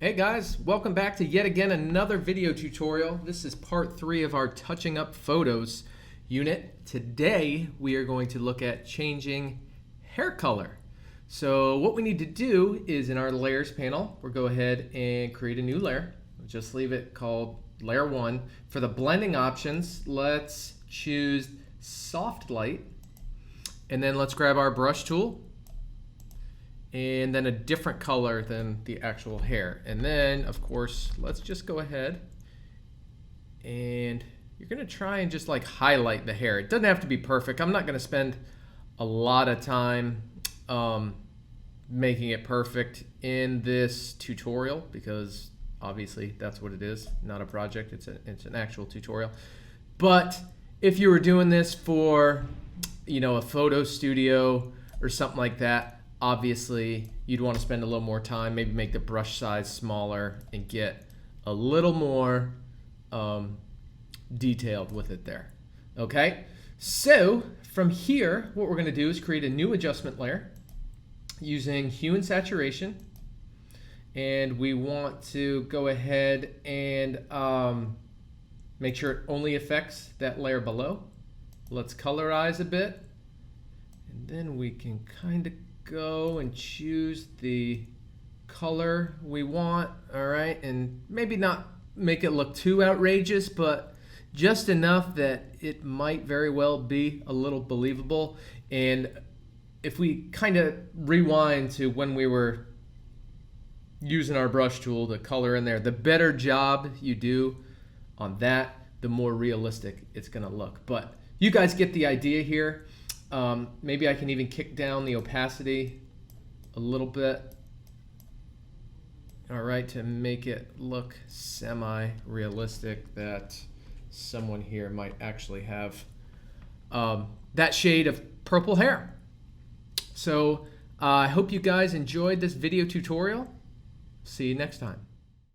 Hey guys, welcome back to yet again another video tutorial. This is part 3 of our touching up photos unit. Today we are going to look at changing hair color. So what we need to do is in our layers panel, we'll go ahead and create a new layer. We'll just leave it called layer 1. For the blending options, let's choose soft light, and then let's grab our brush tool and then a different color than the actual hair. And then, of course, let's just go ahead and you're gonna try and just like highlight the hair. It doesn't have to be perfect. I'm not gonna spend a lot of time making it perfect in this tutorial because obviously that's what it is, not a project, it's an actual tutorial. But if you were doing this for, you know, a photo studio or something like that, obviously you'd want to spend a little more time, maybe make the brush size smaller and get a little more detailed with it there. Okay, so from here what we're going to do is create a new adjustment layer using hue and saturation, and we want to go ahead and make sure it only affects that layer below. Let's colorize a bit, and then we can kind of go and choose the color we want. All right, and maybe not make it look too outrageous, but just enough that it might very well be a little believable. And if we kind of rewind to when we were using our brush tool to color in there, the better job you do on that, the more realistic it's gonna look. But you guys get the idea here. Maybe I can even kick down the opacity a little bit, all right, to make it look semi-realistic that someone here might actually have that shade of purple hair. So I hope you guys enjoyed this video tutorial. See you next time.